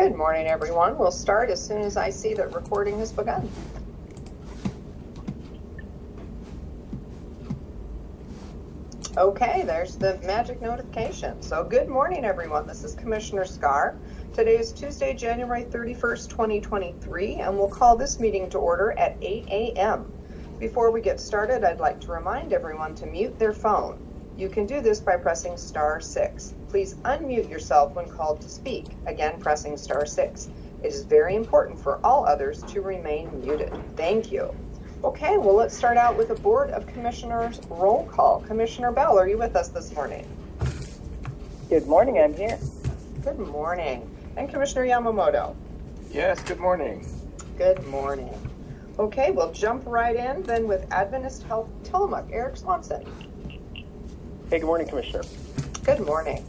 Good morning, everyone. We'll start as soon as I see that recording has begun. Okay, there's the magic notification. So good morning, everyone. This is Commissioner Scar. Today is Tuesday, January 31st, 2023, and we'll call this meeting to order at 8 a.m. Before we get started, I'd like to remind everyone to mute their phone. You can do this by pressing *6. Please unmute yourself when called to speak, again pressing *6. It is very important for all others to remain muted. Thank you. Okay, well, let's start out with a Board of Commissioners roll call. Commissioner Bell, are you with us this morning? Good morning, I'm here. Good morning. And Commissioner Yamamoto? Yes, good morning. Good morning. Okay, we'll jump right in then with Adventist Health Tillamook, Eric Swanson. Hey, good morning, Commissioner. Good morning.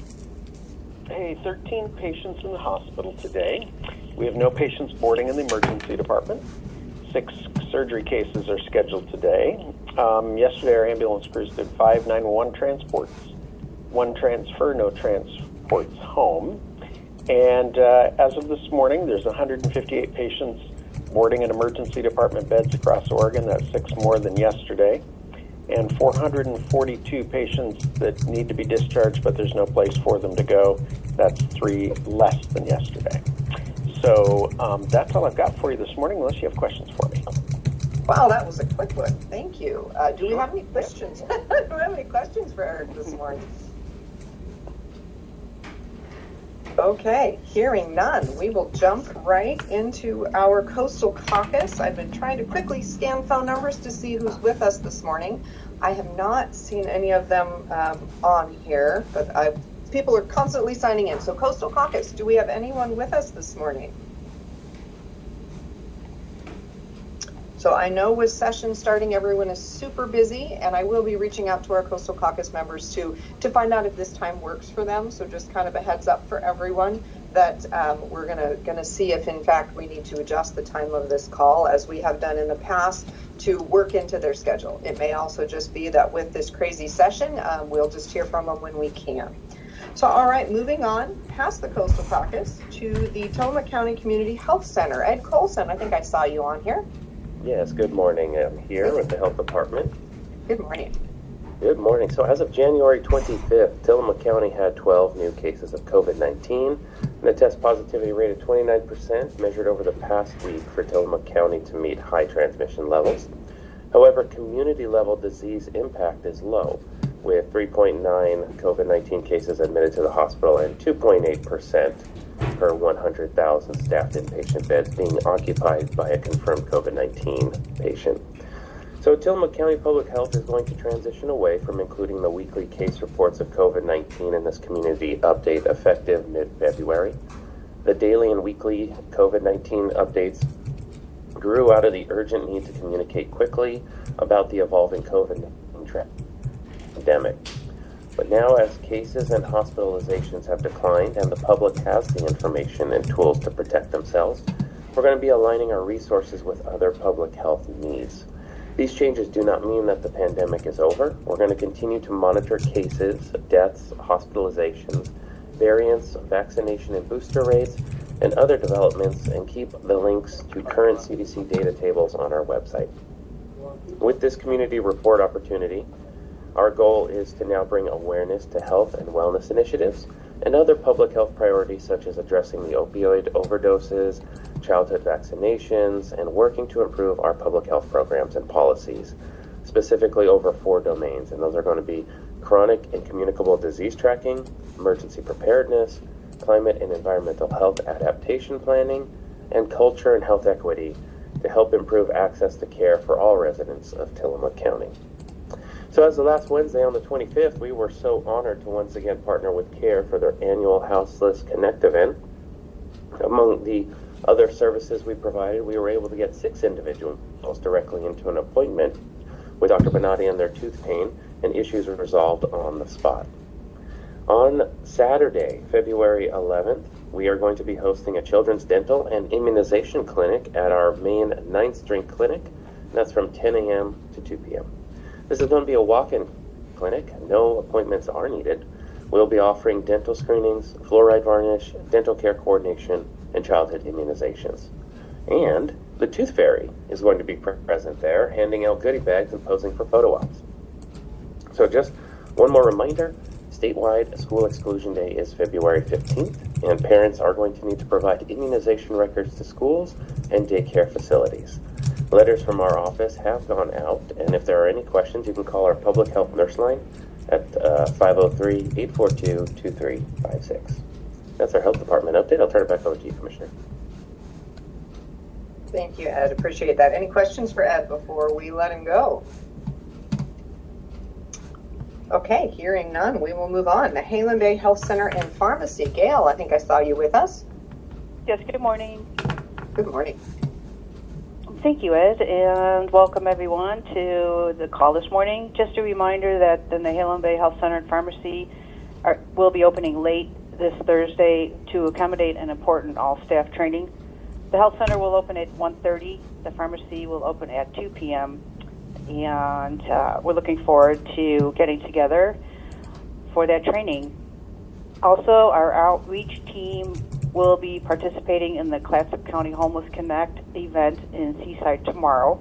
Hey, 13 patients in the hospital today. We have no patients boarding in the emergency department. 6 surgery cases are scheduled today. Yesterday, our ambulance crews did 5 911 transports. 1 transfer, no transports home. And as of this morning, there's 158 patients boarding in emergency department beds across Oregon. That's 6 more than yesterday. And 442 patients that need to be discharged, but there's no place for them to go. That's 3 less than yesterday. So that's all I've got for you this morning, unless you have questions for me. Wow, that was a quick one. Thank you. Do we have any questions? Do we have any questions for Eric this morning? Okay, hearing none, we will jump right into our Coastal Caucus. I've been trying to quickly scan phone numbers to see who's with us this morning. I have not seen any of them on here, but people are constantly signing in. So Coastal Caucus, do we have anyone with us this morning? So I know with session starting, everyone is super busy, and I will be reaching out to our Coastal Caucus members to find out if this time works for them. So just kind of a heads up for everyone that we're gonna see if in fact we need to adjust the time of this call, as we have done in the past, to work into their schedule. It may also just be that with this crazy session, we'll just hear from them when we can. So all right, moving on past the Coastal Caucus to the Tillamook County Community Health Center. Ed Colson, I think I saw you on here. Yes, good morning. I'm here with the Health Department. Good morning. Good morning. So as of January 25th, Tillamook County had 12 new cases of COVID-19 and a test positivity rate of 29% measured over the past week for Tillamook County to meet high transmission levels. However, community-level disease impact is low, with 3.9 COVID-19 cases admitted to the hospital and 2.8% per 100,000 staffed inpatient beds being occupied by a confirmed COVID-19 patient. So Tillamook County Public Health is going to transition away from including the weekly case reports of COVID-19 in this community update effective mid-February. The daily and weekly COVID-19 updates grew out of the urgent need to communicate quickly about the evolving COVID-19 pandemic. But now, as cases and hospitalizations have declined and the public has the information and tools to protect themselves, we're going to be aligning our resources with other public health needs. These changes do not mean that the pandemic is over. We're going to continue to monitor cases, deaths, hospitalizations, variants, vaccination and booster rates, and other developments, and keep the links to current CDC data tables on our website. With this community report opportunity, our goal is to now bring awareness to health and wellness initiatives and other public health priorities, such as addressing the opioid overdoses, childhood vaccinations, and working to improve our public health programs and policies, specifically over 4 domains. And those are going to be chronic and communicable disease tracking, emergency preparedness, climate and environmental health adaptation planning, and culture and health equity to help improve access to care for all residents of Tillamook County. So as the last Wednesday on the 25th, we were so honored to once again partner with CARE for their annual Houseless Connect event. Among the other services we provided, we were able to get 6 individuals directly into an appointment with Dr. Bonatti on their tooth pain, and issues were resolved on the spot. On Saturday, February 11th, we are going to be hosting a children's dental and immunization clinic at our main 9th Street clinic. That's from 10 a.m. to 2 p.m. This is going to be a walk-in clinic. No appointments are needed. We'll be offering dental screenings, fluoride varnish, dental care coordination, and childhood immunizations. And the Tooth Fairy is going to be present there, handing out goodie bags and posing for photo ops. So just one more reminder, statewide school exclusion day is February 15th, and parents are going to need to provide immunization records to schools and daycare facilities. Letters from our office have gone out, and if there are any questions, you can call our public health nurse line at 503-842-2356. That's our health department update. I'll turn it back over to you, Commissioner. Thank you, Ed. Appreciate that. Any questions for Ed before we let him go? Okay, hearing none, we will move on. The Halem Bay Health Center and Pharmacy. Gail, I think I saw you with us. Yes, good morning. Good morning. Thank you, Ed, and welcome everyone to the call this morning. Just a reminder that the Halem Bay Health Center and Pharmacy will be opening late this Thursday to accommodate an important all-staff training. The health center will open at 1:30. The pharmacy will open at 2 p.m. And we're looking forward to getting together for that training. Also, our outreach team will be participating in the Clatsop County Homeless Connect event in Seaside tomorrow.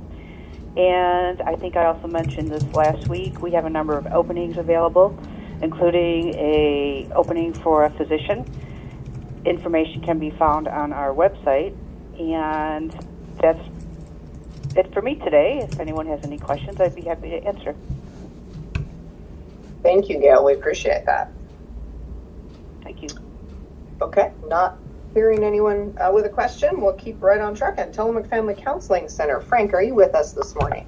And I think I also mentioned this last week. We have a number of openings available, including a opening for a physician. Information can be found on our website. And that's it for me today. If anyone has any questions, I'd be happy to answer. Thank you, Gail. We appreciate that. Thank you. Okay, not hearing anyone with a question, we'll keep right on track. At Tillamook Family Counseling Center, Frank, are you with us this morning?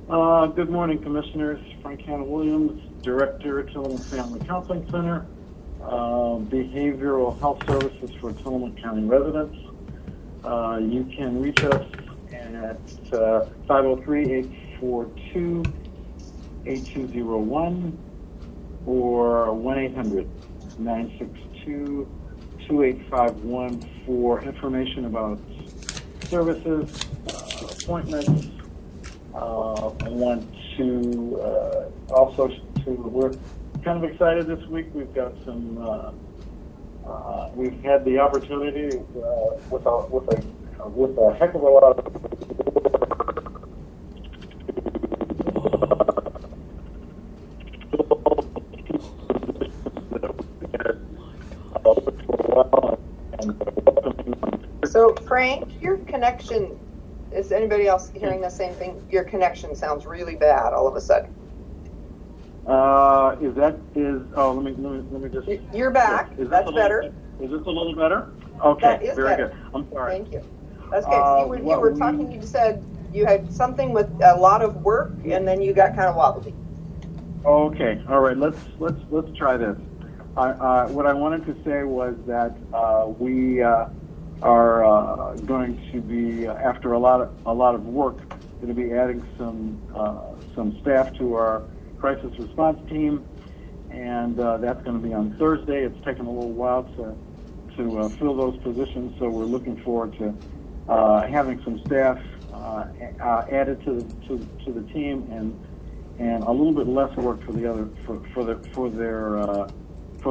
Good morning, Commissioners. Frank Hanna Williams, Director at Tillamook Family Counseling Center, Behavioral Health Services for Tillamook County residents. You can reach us at 503-842-8201 or 1-800-962-2851 for information about services, appointments. I want to we're kind of excited this week. We've got some, we've had the opportunity with a heck of a lot of So, Frank, your connection, is anybody else hearing the same thing? Your connection sounds really bad all of a sudden. let me just. You're back. That's better. Is this a little better? Okay, That is very better. good. I'm sorry. Thank you. That's good. You were talking, you said you had something with a lot of work and then you got kind of wobbly. Okay, all right. Let's try this. What I wanted to say was that we are going to be, after a lot of work, going to be adding some staff to our crisis response team, and that's going to be on Thursday. It's taken a little while to fill those positions, so we're looking forward to having some staff added to the team and a little bit less work for the other for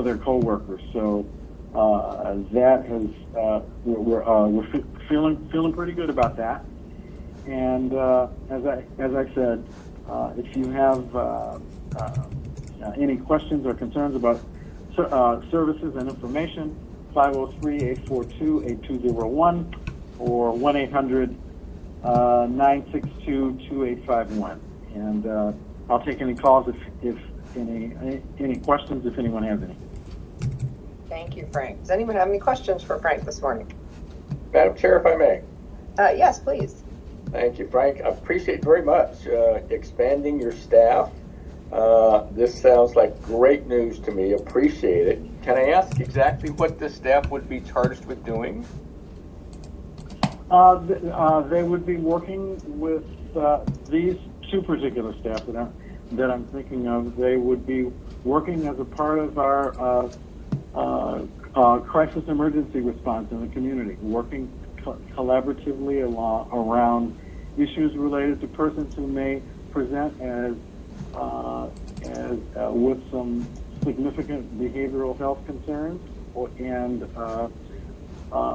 their co-workers. So that has we're feeling pretty good about that. And as I said, if you have any questions or concerns about services and information, 503-842-8201 or 1-800-962-2851. And I'll take any calls if any questions, if anyone has any. Thank you, Frank. Does anyone have any questions for Frank this morning? Madam Chair, if I may. Yes, please. Thank you, Frank. I appreciate very much expanding your staff. This sounds like great news to me. Appreciate it. Can I ask exactly what the staff would be charged with doing? They would be working with these two particular staff that I'm thinking of. They would be working as a part of our crisis emergency response in the community, working collaboratively around issues related to persons who may present as with some significant behavioral health concerns and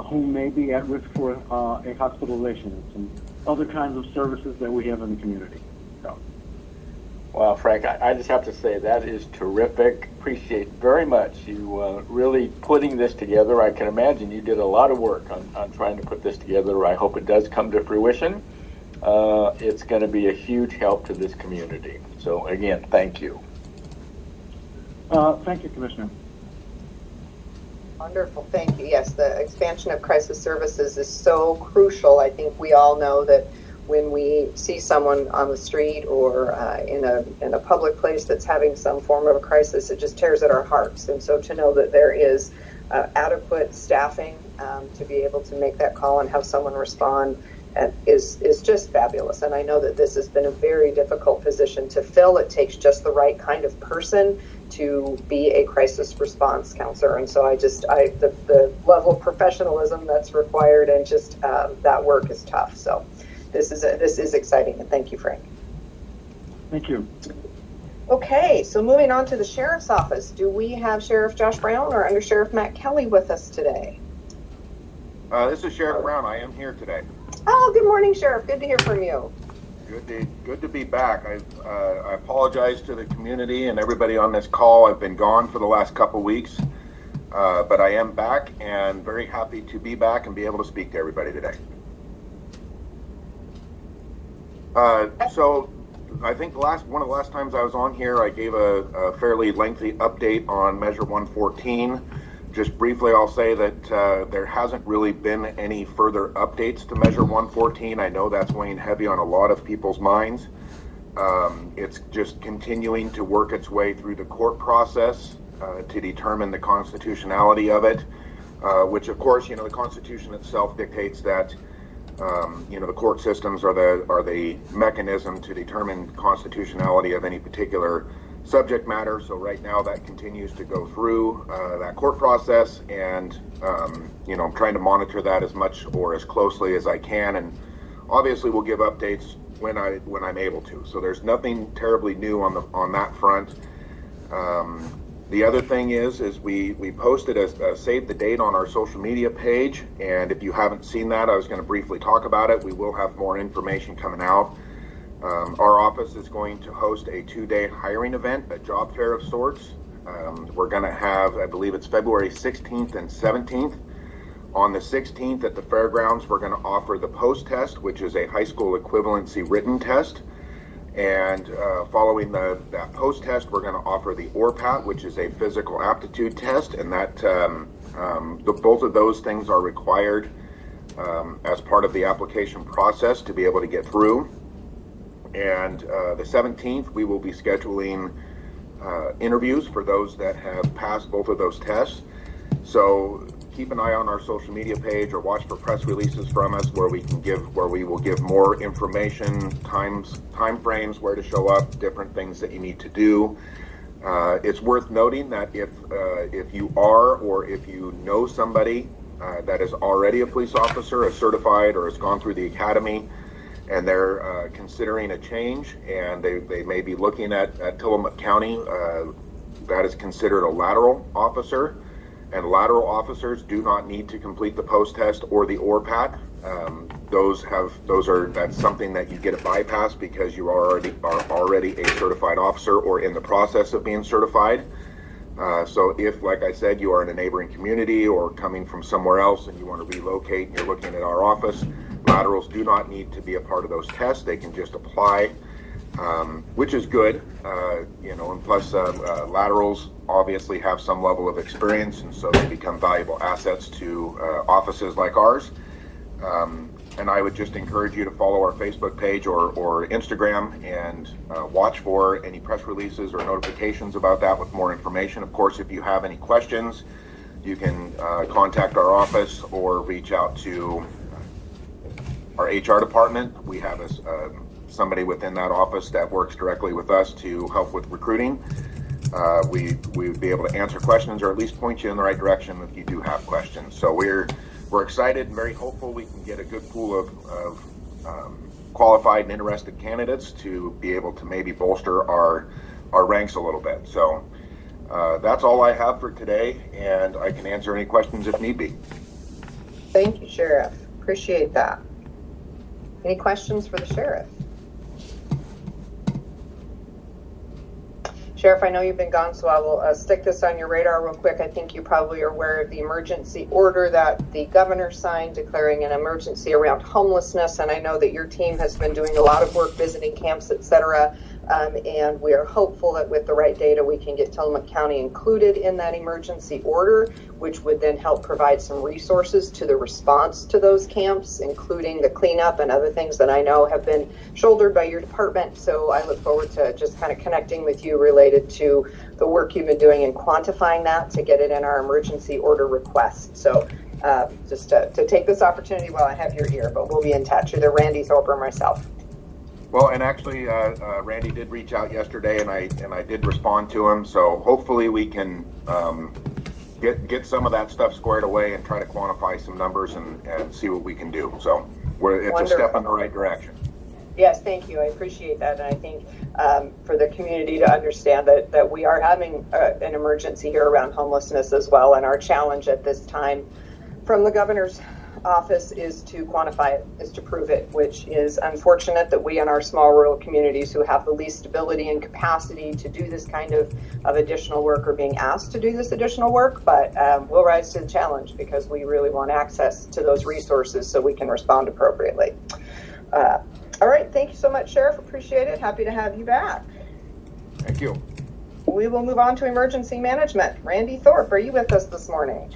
who may be at risk for a hospitalization and some other kinds of services that we have in the community. So. Well, Frank, I just have to say that is terrific. Appreciate very much you really putting this together. I can imagine you did a lot of work on trying to put this together. I hope it does come to fruition. It's going to be a huge help to this community. So again, thank you. Thank you, Commissioner. Wonderful, thank you. Yes, the expansion of crisis services is so crucial. I think we all know that when we see someone on the street or in a public place that's having some form of a crisis, it just tears at our hearts. And so to know that there is adequate staffing to be able to make that call and have someone respond is just fabulous. And I know that this has been a very difficult position to fill. It takes just the right kind of person to be a crisis response counselor. And so the level of professionalism that's required and just that work is tough. So this is exciting, and thank you, Frank. Thank you. Okay, so moving on to the Sheriff's Office. Do we have Sheriff Josh Brown or Under Sheriff Matt Kelly with us today? This is Sheriff Brown. I am here today. Oh, good morning, Sheriff. Good to hear from you. Good to be back. I apologize to the community and everybody on this call. I've been gone for the last couple weeks, but I am back and very happy to be back and be able to speak to everybody today. So I think one of the last times I was on here, I gave a fairly lengthy update on Measure 114. Just briefly, I'll say that there hasn't really been any further updates to Measure 114. I know that's weighing heavy on a lot of people's minds. It's just continuing to work its way through the court process to determine the constitutionality of it, which of course, the Constitution itself dictates that the court systems are the mechanism to determine constitutionality of any particular subject matter. So right now that continues to go through that court process, and I'm trying to monitor that as much or as closely as I can, and obviously we'll give updates when I'm able to. So there's nothing terribly new on that front. The other thing is we posted a save the date on our social media page, and if you haven't seen that, I was going to briefly talk about it. We will have more information coming out. Our office is going to host a 2-day hiring event, a job fair of sorts. We're going to have, I believe it's February 16th and 17th. On the 16th at the fairgrounds, we're going to offer the post test, which is a high school equivalency written test. And following that post test, we're going to offer the ORPAT, which is a physical aptitude test. And that both of those things are required as part of the application process to be able to get through. And the 17th, we will be scheduling interviews for those that have passed both of those tests. So keep an eye on our social media page or watch for press releases from us where we will give more information, time frames, where to show up, different things that you need to do. It's worth noting that if you are or if you know somebody that is already a police officer, a certified, or has gone through the academy, and they're considering a change, and they may be looking at Tillamook County, that is considered a lateral officer, and lateral officers do not need to complete the post test or the ORPAT. That's something that you get a bypass because you are already a certified officer or in the process of being certified. So if, like I said, you are in a neighboring community or coming from somewhere else and you want to relocate and you're looking at our office, laterals do not need to be a part of those tests. They can just apply, which is good, and plus laterals obviously have some level of experience, and so they become valuable assets to offices like ours. And I would just encourage you to follow our Facebook page or Instagram and watch for any press releases or notifications about that with more information. Of course, if you have any questions, you can contact our office or reach out to our HR department. We have somebody within that office that works directly with us to help with recruiting. We would be able to answer questions or at least point you in the right direction if you do have questions. So we're excited and very hopeful we can get a good pool of qualified and interested candidates to be able to maybe bolster our ranks a little bit. So That's all I have for today, and I can answer any questions if need be. Thank you, Sheriff. Appreciate that. Any questions for the Sheriff? Sheriff, I know you've been gone, so I will stick this on your radar real quick. I think you probably are aware of the emergency order that the governor signed declaring an emergency around homelessness, and I know that your team has been doing a lot of work visiting camps, etc. And we are hopeful that with the right data, we can get Tillamook County included in that emergency order, which would then help provide some resources to the response to those camps, including the cleanup and other things that I know have been shouldered by your department. So I look forward to just kind of connecting with you related to the work you've been doing in quantifying that to get it in our emergency order request. So just to take this opportunity while I have your ear, but we'll be in touch, either Randy Thorpe or myself. Well, and actually, Randy did reach out yesterday, and I did respond to him. So hopefully we can get some of that stuff squared away and try to quantify some numbers and see what we can do. So it's Wonderful. A step in the right direction. Yes, thank you. I appreciate that. And I think for the community to understand that we are having an emergency here around homelessness as well. And our challenge at this time from the governor's office is to quantify it, is to prove it, which is unfortunate that we in our small rural communities who have the least ability and capacity to do this kind of additional work are being asked to do this additional work, but we'll rise to the challenge because we really want access to those resources so we can respond appropriately. All right, thank you so much, Sheriff. Appreciate it. Happy to have you back. Thank you. We will move on to emergency management. Randy Thorpe, are you with us this morning?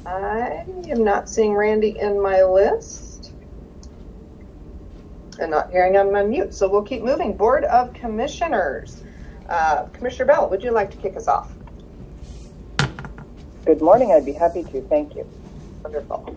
I am not seeing Randy in my list and not hearing him on mute, so we'll keep moving. Board of Commissioners. Commissioner Bell, would you like to kick us off? Good morning. I'd be happy to. Thank you. Wonderful.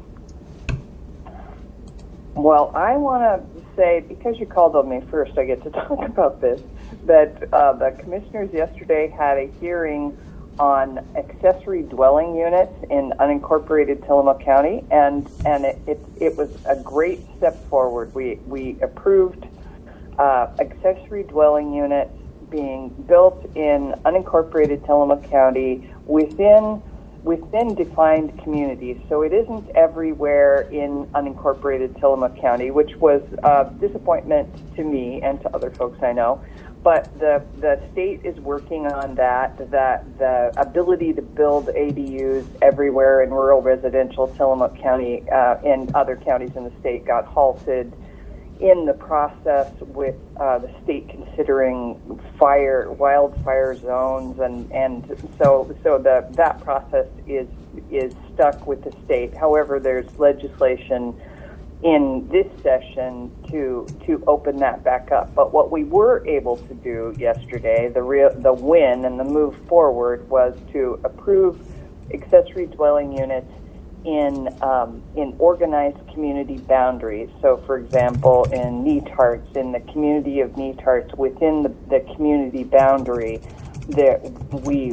Well, I want to say, because you called on me first, I get to talk about this, that the commissioners yesterday had a hearing on accessory dwelling units in unincorporated Tillamook County, and it was a great step forward. We approved accessory dwelling units being built in unincorporated Tillamook County within defined communities. So it isn't everywhere in unincorporated Tillamook County, which was a disappointment to me and to other folks I know. But the state is working on that the ability to build ADUs everywhere in rural residential Tillamook County and other counties in the state got halted in the process with the state considering wildfire zones, and so that process is stuck with the state. However, there's legislation in this session to open that back up. But what we were able to do yesterday, the win and the move forward, was to approve accessory dwelling units in organized community boundaries. So, for example, in Netarts, in the community of Netarts, within the community boundary, we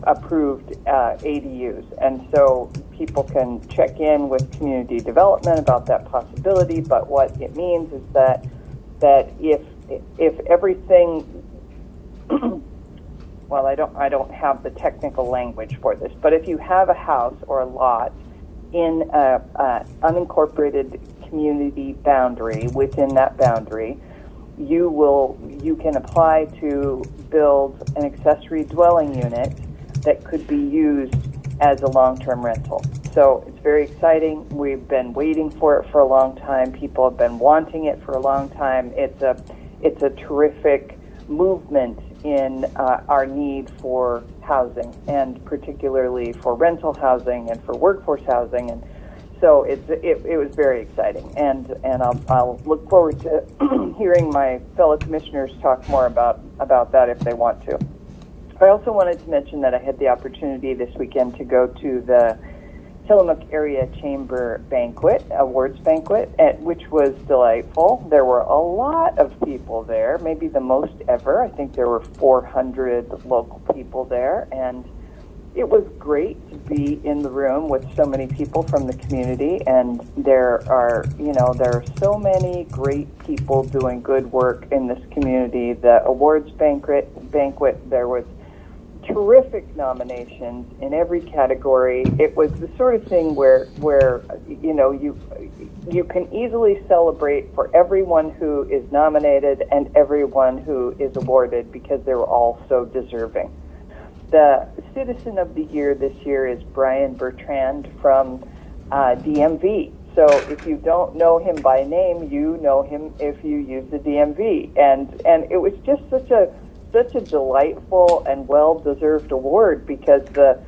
approved ADUs. And so people can check in with community development about that possibility. But what it means is that if everything well, I don't have the technical language for this, but if you have a house or a lot in a unincorporated community boundary, within that boundary, you can apply to build an accessory dwelling unit that could be used as a long-term rental. So it's very exciting. We've been waiting for it for a long time. People have been wanting it for a long time. It's a terrific movement in our need for housing, and particularly for rental housing and for workforce housing. And so it was very exciting, and I'll look forward to hearing my fellow commissioners talk more about that if they want to. I also wanted to mention that I had the opportunity this weekend to go to the Tillamook Area Chamber Banquet, awards banquet, which was delightful. There were a lot of people there, maybe the most ever. I think there were 400 local people there, and it was great to be in the room with so many people from the community, and there are so many great people doing good work in this community. The awards banquet, there was terrific nominations in every category. It was the sort of thing where you can easily celebrate for everyone who is nominated and everyone who is awarded, because they were all so deserving. The Citizen of the Year this year is Brian Bertrand from DMV. So if you don't know him by name, you know him if you use the DMV. And it was just such a delightful and well-deserved award, because the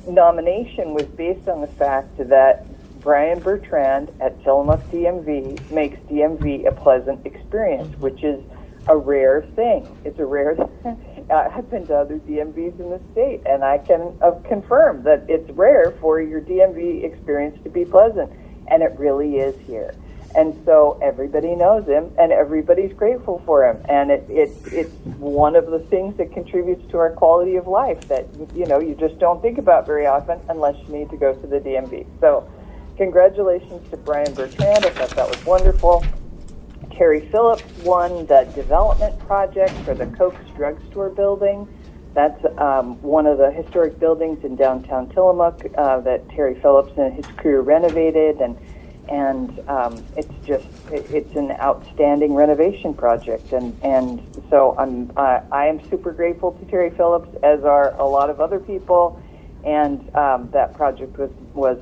nomination was based on the fact that Brian Bertrand at Tillamook DMV makes DMV a pleasant experience, which is a rare thing. It's a rare thing. I've been to other DMVs in the state, and I can confirm that it's rare for your DMV experience to be pleasant, and it really is here. And so everybody knows him, and everybody's grateful for him, and it's one of the things that contributes to our quality of life that you just don't think about very often unless you need to go to the DMV. So congratulations to Brian Bertrand. I thought that was wonderful. Terry Phillips won the development project for the Koch's Drugstore building. That's one of the historic buildings in downtown Tillamook that Terry Phillips and his crew renovated, and it's an outstanding renovation project, and so I am super grateful to Terry Phillips, as are a lot of other people, and that project was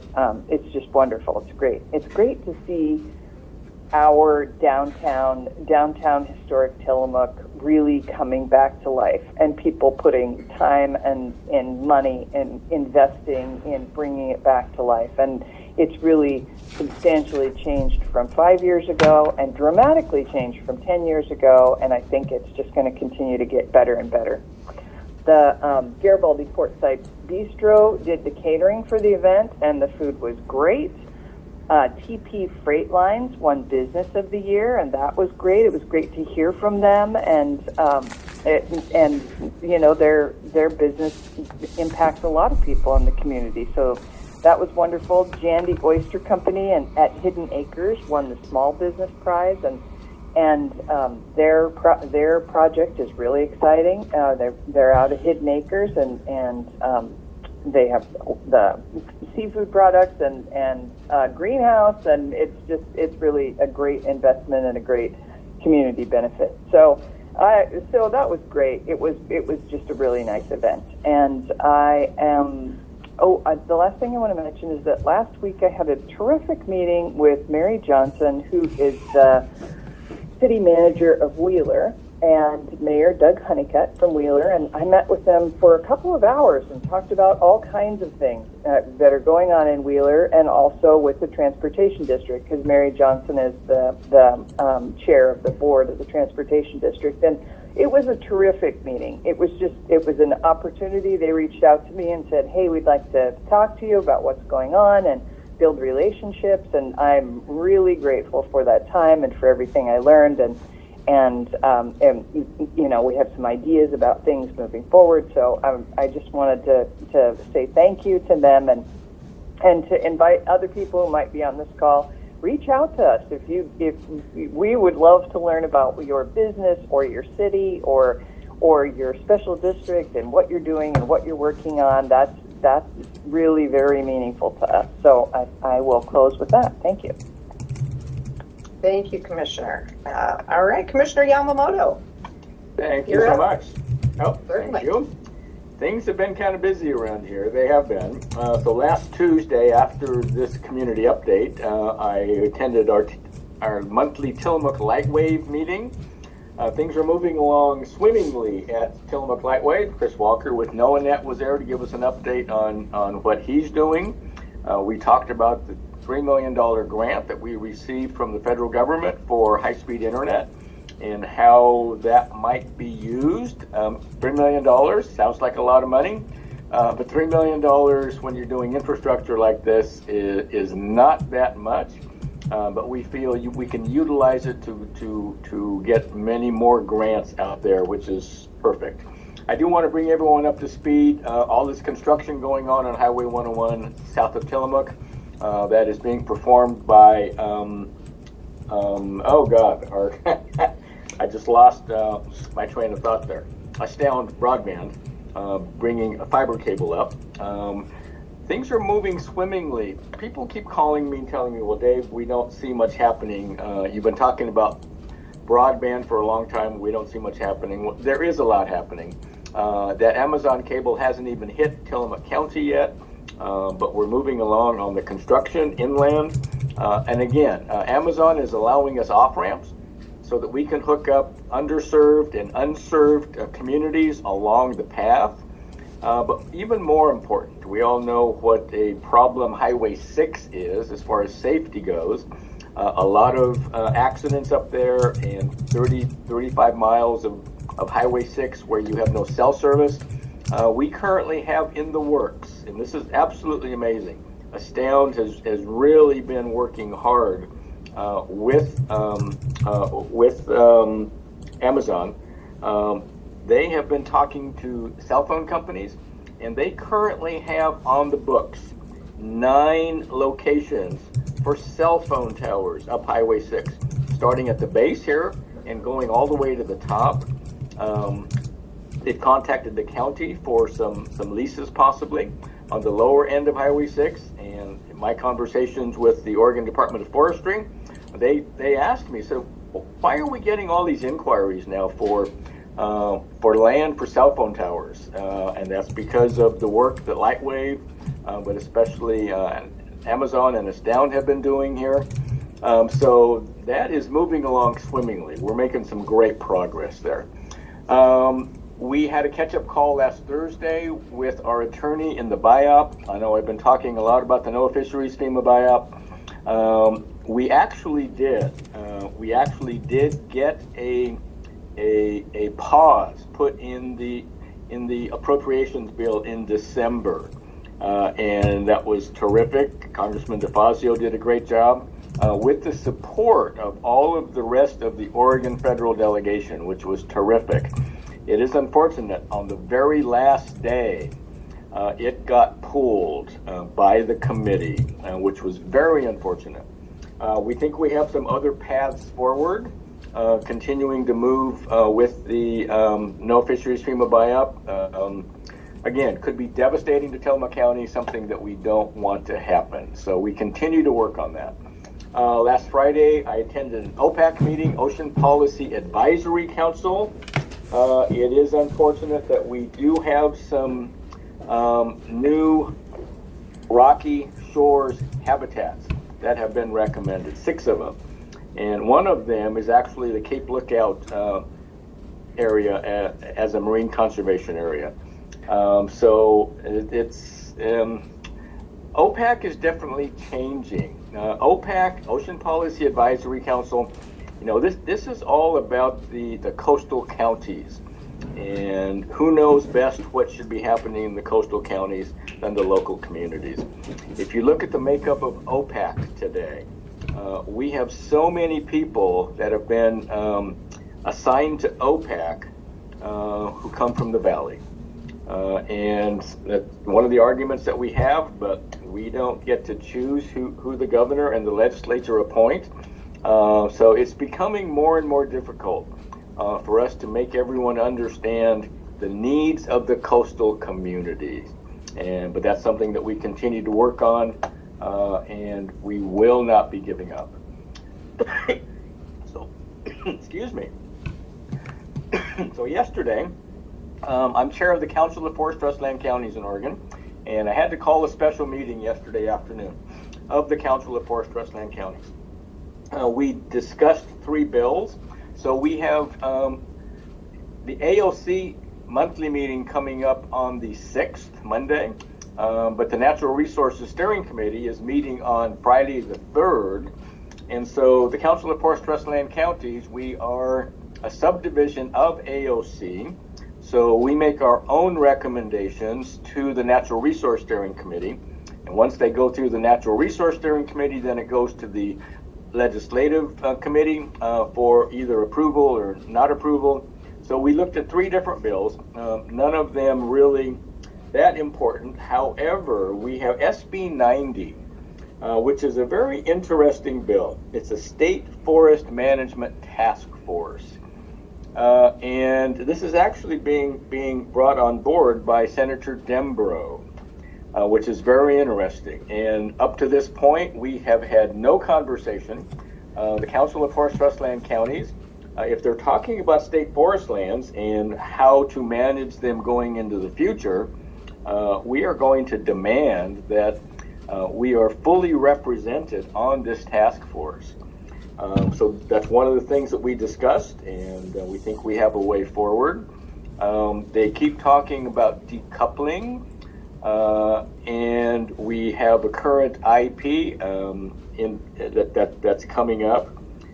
it's just wonderful. It's great. It's great to see our downtown historic Tillamook really coming back to life, and people putting time and money and investing in bringing it back to life. And it's really substantially changed from 5 years ago and dramatically changed from 10 years ago, and I think it's just going to continue to get better and better. The Garibaldi Portside Bistro did the catering for the event, and the food was great. TP Freight Lines won Business of the Year, and that was great. It was great to hear from them, and their business impacts a lot of people in the community. So that was wonderful. Jandy Oyster Company and at Hidden Acres won the Small Business Prize, and their project is really exciting. They're out of Hidden Acres, and they have the seafood products and greenhouse, and it's really a great investment and a great community benefit. So that was great. It was just a really nice event, and the last thing I want to mention is that last week I had a terrific meeting with Mary Johnson, who is the city manager of Wheeler, and Mayor Doug Honeycutt from Wheeler, and I met with them for a couple of hours and talked about all kinds of things that are going on in Wheeler, and also with the Transportation District, because Mary Johnson is the chair of the board of the Transportation District. And it was a terrific meeting. It was an opportunity. They reached out to me and said, hey, we'd like to talk to you about what's going on and build relationships, and I'm really grateful for that time and for everything I learned, and we have some ideas about things moving forward. So I just wanted to say thank you to them, and to invite other people who might be on this call. Reach out to us if we would love to learn about your business or your city or your special district and what you're doing and what you're working on. That's really very meaningful to us. So I will close with that. Thank you. Thank you, Commissioner. All right, Commissioner Yamamoto. Thank you You're so up. much. Oh, Certainly. thank you. Things have been kind of busy around here. They have been. So last Tuesday, after this community update, I attended our monthly Tillamook Lightwave meeting. Things are moving along swimmingly at Tillamook Lightwave. Chris Walker with NOAANET was there to give us an update on what he's doing. We talked about the $3 million grant that we received from the federal government for high-speed internet and how that might be used. $3 million sounds like a lot of money, but $3 million when you're doing infrastructure like this is not that much. But we feel we can utilize it to get many more grants out there, which is perfect. I do want to bring everyone up to speed. All this construction going on Highway 101 south of Tillamook that is being performed by, oh God, I just lost my train of thought there. Astound Broadband, bringing a fiber cable up. Things are moving swimmingly. People keep calling me and telling me, well, Dave, we don't see much happening. You've been talking about broadband for a long time. We don't see much happening. Well, there is a lot happening. That Amazon cable hasn't even hit Tillamook County yet, but we're moving along on the construction inland. And again, Amazon is allowing us off-ramps so that we can hook up underserved and unserved communities along the path. But even more important, we all know what a problem Highway 6 is as far as safety goes. A lot of accidents up there and 35 miles of Highway 6 where you have no cell service. We currently have in the works, and this is absolutely amazing, Astound has really been working hard with Amazon. They have been talking to cell phone companies, and they currently have on the books 9 locations for cell phone towers up Highway 6, starting at the base here and going all the way to the top. They've contacted the county for some leases possibly on the lower end of Highway 6, and in my conversations with the Oregon Department of Forestry, they asked me, so why are we getting all these inquiries now for land for cell phone towers? And that's because of the work that Lightwave, but especially Amazon and Astound have been doing here. So that is moving along swimmingly. We're making some great progress there. We had a catch-up call last Thursday with our attorney in the BIOP. I know I've been talking a lot about the NOAA Fisheries FEMA BIOP. We actually did get a pause put in the appropriations bill in December, and that was terrific. Congressman DeFazio did a great job with the support of all of the rest of the Oregon federal delegation, which was terrific. It is unfortunate on the very last day it got pulled by the committee, which was very unfortunate. We think we have some other paths forward, continuing to move with the No Fisheries FEMA BIOP. Again, could be devastating to Tillamook County, something that we don't want to happen. So we continue to work on that. Last Friday, I attended an OPAC meeting, Ocean Policy Advisory Council. It is unfortunate that we do have some new rocky shores habitats that have been recommended, 6 of them. And one of them is actually the Cape Lookout area as a marine conservation area. So it's OPAC is definitely changing. OPAC, Ocean Policy Advisory Council, you know, this is all about the coastal counties, and who knows best what should be happening in the coastal counties than the local communities. If you look at the makeup of OPAC today, we have so many people that have been assigned to OPAC who come from the valley. And that's one of the arguments that we have, but we don't get to choose who the governor and the legislature appoint. So it's becoming more and more difficult for us to make everyone understand the needs of the coastal communities. But that's something that we continue to work on, and we will not be giving up. So, excuse me. So yesterday, I'm chair of the Council of Forest Trust Land Counties in Oregon, and I had to call a special meeting yesterday afternoon of the Council of Forest Trust Land Counties. We discussed 3 bills. So we have the AOC monthly meeting coming up on the 6th, Monday, but the Natural Resources Steering Committee is meeting on Friday the 3rd. And so the Council of Forest Trust Land Counties, we are a subdivision of AOC. So we make our own recommendations to the Natural Resource Steering Committee. And once they go through the Natural Resource Steering Committee, then it goes to the Legislative Committee for either approval or not approval. So we looked at 3 different bills, none of them really that important. However, we have SB 90, which is a very interesting bill. It's a state forest management task force. And this is actually being brought on board by Senator Dembro, which is very interesting. And up to this point, we have had no conversation. The Council of Forest Trust Land Counties, if they're talking about state forest lands and how to manage them going into the future, we are going to demand that we are fully represented on this task force. So that's one of the things that we discussed, and we think we have a way forward. They keep talking about decoupling, and we have a current IP that's coming up.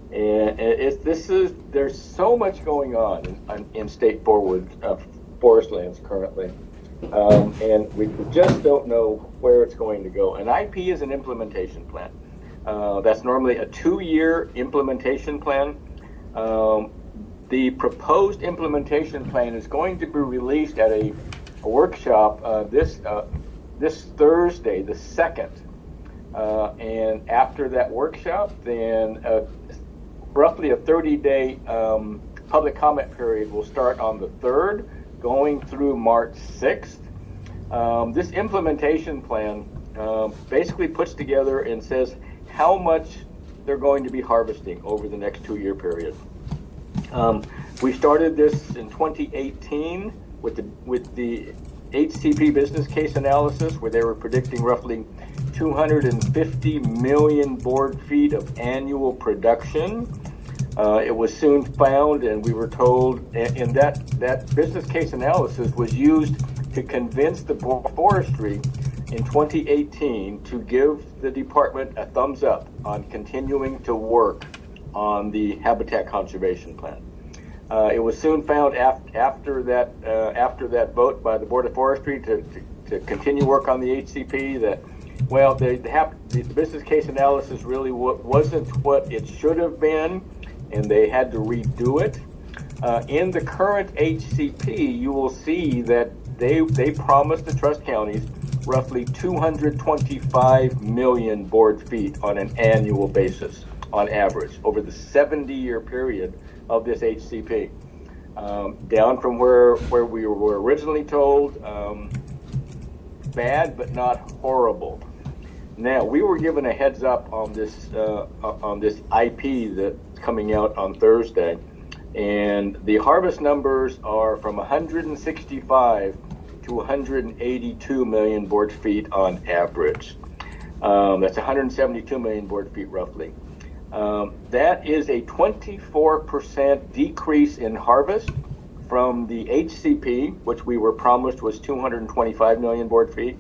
And there's so much going on in state forest lands currently, and we just don't know where it's going to go. An IP is an implementation plan. That's normally a 2-year implementation plan. The proposed implementation plan is going to be released at a workshop this Thursday, the 2nd. And after that workshop, then roughly a 30-day public comment period will start on the 3rd, going through March 6th. This implementation plan basically puts together and says how much they're going to be harvesting over the next 2-year period. We started this in 2018 with the HCP business case analysis, where they were predicting roughly 250 million board feet of annual production. It was soon found, and we were told, and that business case analysis was used to convince the Board of Forestry in 2018 to give the department a thumbs up on continuing to work on the habitat conservation plan. It was soon found after that vote by the Board of Forestry to continue work on the HCP that, well, the business case analysis really wasn't what it should have been, and they had to redo it. In the current HCP, you will see that they promised the trust counties roughly 225 million board feet on an annual basis, on average, over the 70-year period of this HCP. Down from where we were originally told, bad but not horrible. Now, we were given a heads up on this IP that's coming out on Thursday, and the harvest numbers are from 165 to 182 million board feet on average. That's 172 million board feet roughly. That is a 24% decrease in harvest from the HCP, which we were promised was 225 million board feet.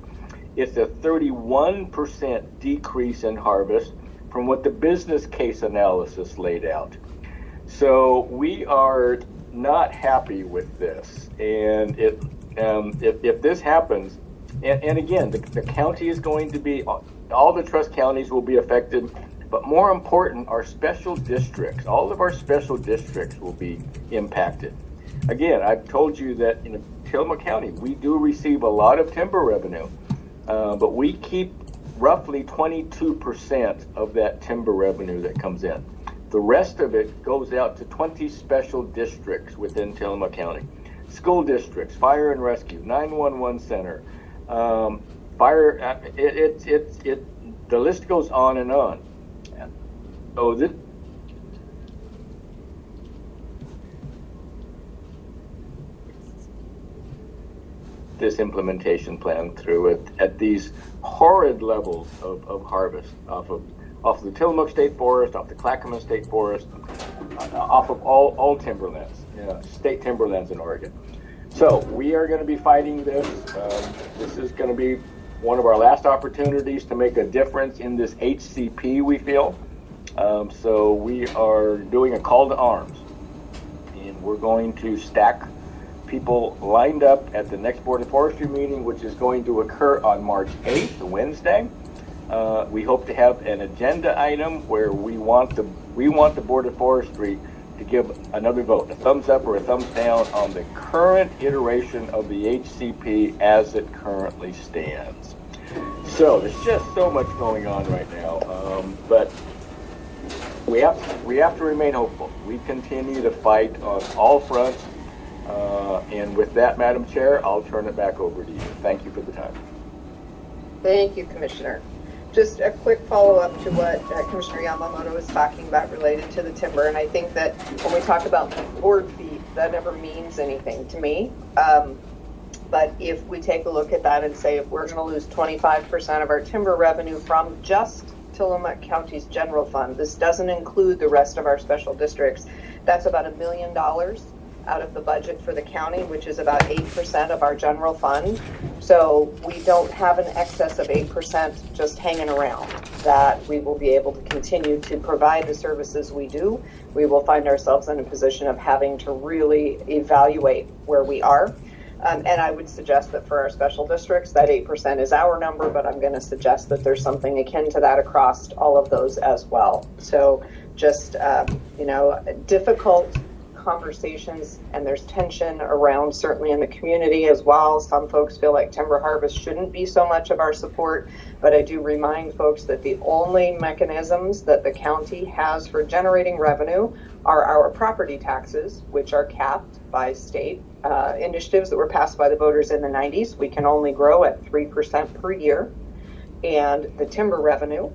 It's a 31% decrease in harvest from what the business case analysis laid out. So we are not happy with this. And if this happens, and again, the county is going to be, all the trust counties will be affected, but more important, our special districts, all of our special districts will be impacted. Again, I've told you that in Tillamook County, we do receive a lot of timber revenue, but we keep roughly 22% of that timber revenue that comes in. The rest of it goes out to 20 special districts within Tillamook County. School districts, fire and rescue, 911 center, the list goes on and on. So this implementation plan through it at these horrid levels of harvest off of the Tillamook State Forest, off the Clackamas State Forest, off of all timberlands, state timberlands in Oregon. So we are going to be fighting this. This is going to be one of our last opportunities to make a difference in this HCP, we feel. So we are doing a call to arms, and we're going to stack people lined up at the next Board of Forestry meeting, which is going to occur on March 8th, Wednesday. We hope to have an agenda item where we want the Board of Forestry to give another vote, a thumbs up or a thumbs down on the current iteration of the HCP as it currently stands. So there's just so much going on right now, but we have to remain hopeful. We continue to fight on all fronts, and with that, Madam Chair, I'll turn it back over to you. Thank you for the time. Thank you, Commissioner. Just a quick follow-up to what Commissioner Yamamoto was talking about related to the timber, and I think that when we talk about board feet, that never means anything to me. But if we take a look at that and say if we're going to lose 25% of our timber revenue from just Tillamook County's general fund, this doesn't include the rest of our special districts, that's about $1 million out of the budget for the county, which is about 8% of our general fund. So we don't have an excess of 8% just hanging around, that we will be able to continue to provide the services we do. We will find ourselves in a position of having to really evaluate where we are. And I would suggest that for our special districts, that 8% is our number, but I'm going to suggest that there's something akin to that across all of those as well. So just, difficult conversations, and there's tension around certainly in the community as well. Some folks feel like timber harvest shouldn't be so much of our support, but I do remind folks that the only mechanisms that the county has for generating revenue are our property taxes, which are capped by state initiatives that were passed by the voters in the 90s. We can only grow at 3% per year. And the timber revenue,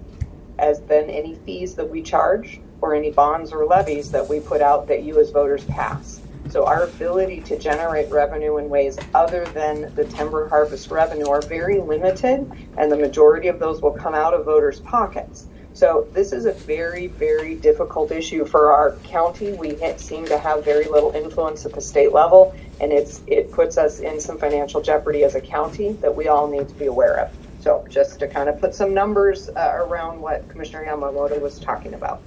as then any fees that we charge or any bonds or levies that we put out that you as voters pass. So our ability to generate revenue in ways other than the timber harvest revenue are very limited, and the majority of those will come out of voters' pockets. So this is a very, very difficult issue for our county. We seem to have very little influence at the state level, and it puts us in some financial jeopardy as a county that we all need to be aware of. So just to kind of put some numbers around what Commissioner Yamamoto was talking about.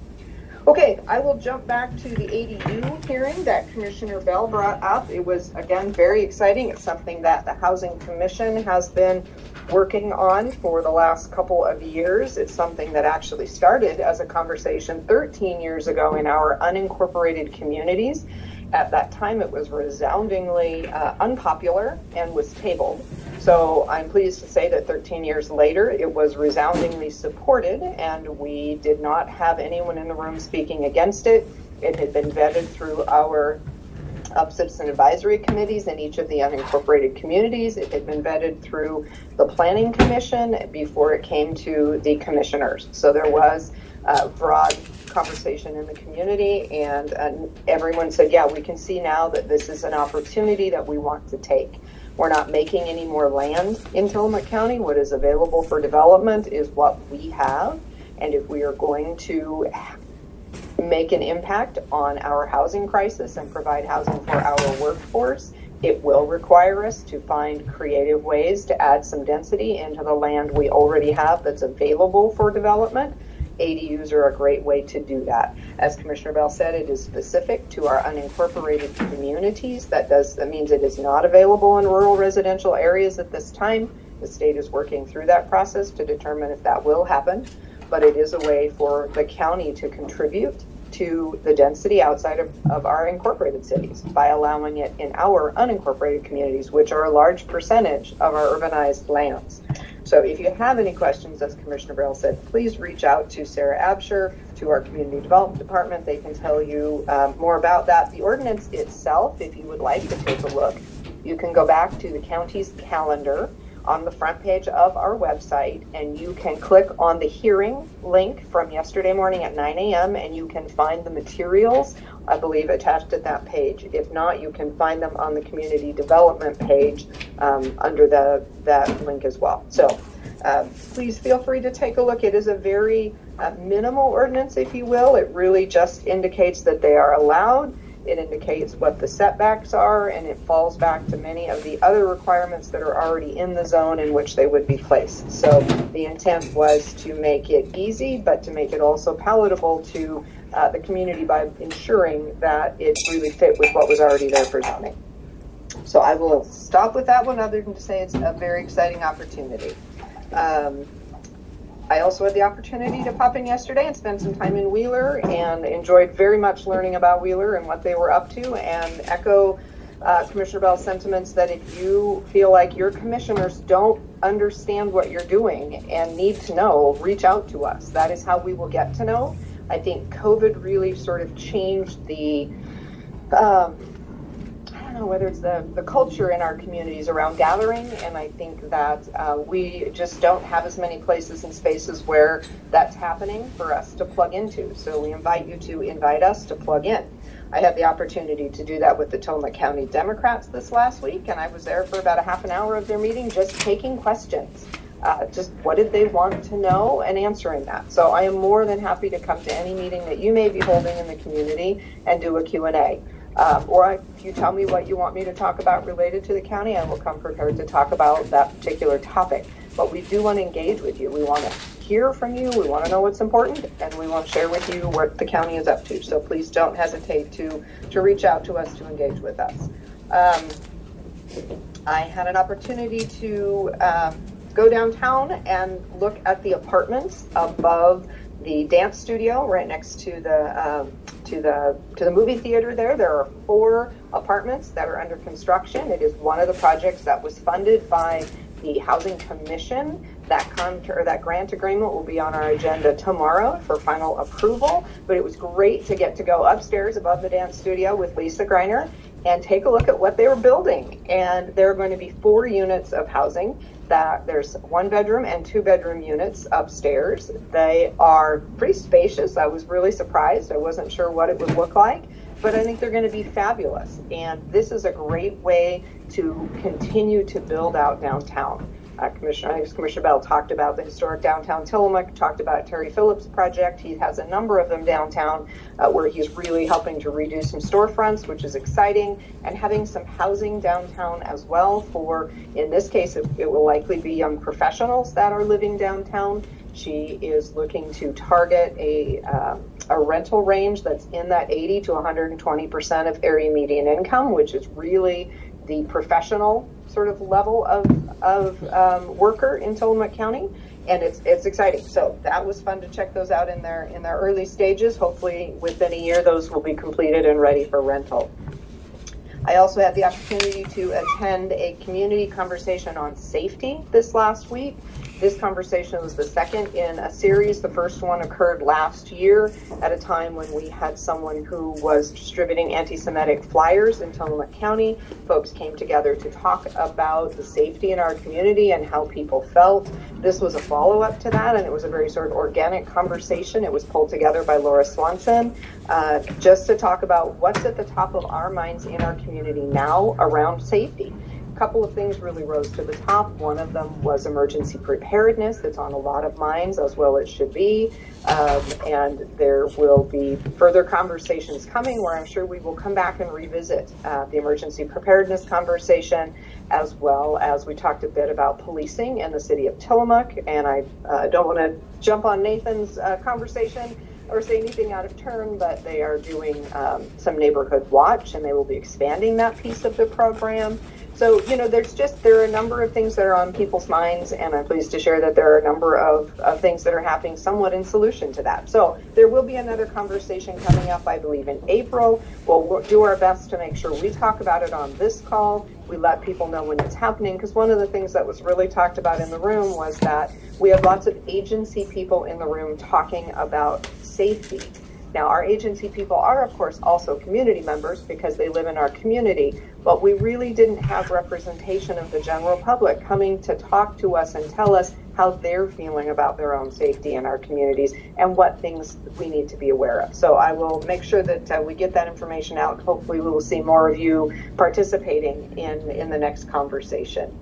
Okay, I will jump back to the ADU hearing that Commissioner Bell brought up. It was, again, very exciting. It's something that the Housing Commission has been working on for the last couple of years. It's something that actually started as a conversation 13 years ago in our unincorporated communities. At that time, it was resoundingly unpopular and was tabled. So I'm pleased to say that 13 years later, it was resoundingly supported, and we did not have anyone in the room speaking against it. It had been vetted through our citizen advisory committees in each of the unincorporated communities. It had been vetted through the Planning Commission before it came to the commissioners. So there was broad conversation in the community, and everyone said, yeah, we can see now that this is an opportunity that we want to take. We're not making any more land in Tillamook County. What is available for development is what we have. And if we are going to make an impact on our housing crisis and provide housing for our workforce, it will require us to find creative ways to add some density into the land we already have that's available for development. ADUs are a great way to do that. As Commissioner Bell said, it is specific to our unincorporated communities. That means it is not available in rural residential areas at this time. The state is working through that process to determine if that will happen, but it is a way for the county to contribute to the density outside of our incorporated cities by allowing it in our unincorporated communities, which are a large percentage of our urbanized lands. So if you have any questions, as Commissioner Bell said, please reach out to Sarah Absher, to our Community Development Department. They can tell you more about that. The ordinance itself, if you would like to take a look, you can go back to the county's calendar on the front page of our website, and you can click on the hearing link from yesterday morning at 9 a.m. and you can find the materials, I believe, attached at that page. If not, you can find them on the community development page under that link as well. So please feel free to take a look. It is a very minimal ordinance, if you will. It really just indicates that they are allowed. It indicates what the setbacks are, and it falls back to many of the other requirements that are already in the zone in which they would be placed. So the intent was to make it easy, but to make it also palatable to the community by ensuring that it really fit with what was already there for zoning. So I will stop with that one, other than to say it's a very exciting opportunity. I I also had the opportunity to pop in yesterday and spend some time in Wheeler and enjoyed very much learning about Wheeler and what they were up to, and echo Commissioner Bell's sentiments that if you feel like your commissioners don't understand what you're doing and need to know, reach out to us. That is how we will get to know. I think COVID really sort of changed the, I don't know whether it's the culture in our communities around gathering, and I think that we just don't have as many places and spaces where that's happening for us to plug into. So we invite you to invite us to plug in. I had the opportunity to do that with the Tillamook County Democrats this last week, and I was there for about a half an hour of their meeting just taking questions. Just what did they want to know and answering that. So I am more than happy to come to any meeting that you may be holding in the community and do a Q&A. Or if you tell me what you want me to talk about related to the county, I will come prepared to talk about that particular topic. But we do want to engage with you. We want to hear from you. We want to know what's important, and we want to share with you what the county is up to. So please don't hesitate to reach out to us to engage with us. I had an opportunity to go downtown and look at the apartments above the dance studio right next to the movie theater there. There are 4 apartments that are under construction. It is one of the projects that was funded by the Housing Commission. That grant agreement will be on our agenda tomorrow for final approval, but it was great to get to go upstairs above the dance studio with Lisa Greiner and take a look at what they were building. And there are going to be 4 units of housing. That there's 1-bedroom and 2-bedroom units upstairs. They are pretty spacious. I was really surprised. I wasn't sure what it would look like, but I think they're going to be fabulous. And this is a great way to continue to build out downtown. Commissioner Bell talked about the historic downtown Tillamook, talked about Terry Phillips' project. He has a number of them downtown where he's really helping to redo some storefronts, which is exciting, and having some housing downtown as well for, in this case, it will likely be young professionals that are living downtown. She is looking to target a rental range that's in that 80 to 120% of area median income, which is really the professional sort of level of worker in Tillamook County, and it's exciting. So that was fun to check those out in their early stages. Hopefully within a year those will be completed and ready for rental. I also had the opportunity to attend a community conversation on safety this last week. This conversation was the second in a series. The first one occurred last year at a time when we had someone who was distributing anti-Semitic flyers in Tillamook County. Folks came together to talk about the safety in our community and how people felt. This was a follow-up to that, and it was a very sort of organic conversation. It was pulled together by Laura Swanson just to talk about what's at the top of our minds in our community now around safety. A couple of things really rose to the top. One of them was emergency preparedness. It's on a lot of minds, as well it should be. And there will be further conversations coming where I'm sure we will come back and revisit the emergency preparedness conversation, as well as we talked a bit about policing in the city of Tillamook. And I don't want to jump on Nathan's conversation or say anything out of turn, but they are doing some neighborhood watch, and they will be expanding that piece of the program. So, there are a number of things that are on people's minds, and I'm pleased to share that there are a number of things that are happening somewhat in solution to that. So there will be another conversation coming up, I believe, in April. We'll do our best to make sure we talk about it on this call. We let people know when it's happening, because one of the things that was really talked about in the room was that we have lots of agency people in the room talking about safety. Now, our agency people are, of course, also community members because they live in our community, but we really didn't have representation of the general public coming to talk to us and tell us how they're feeling about their own safety in our communities and what things we need to be aware of. So I will make sure that we get that information out. Hopefully we will see more of you participating in the next conversation.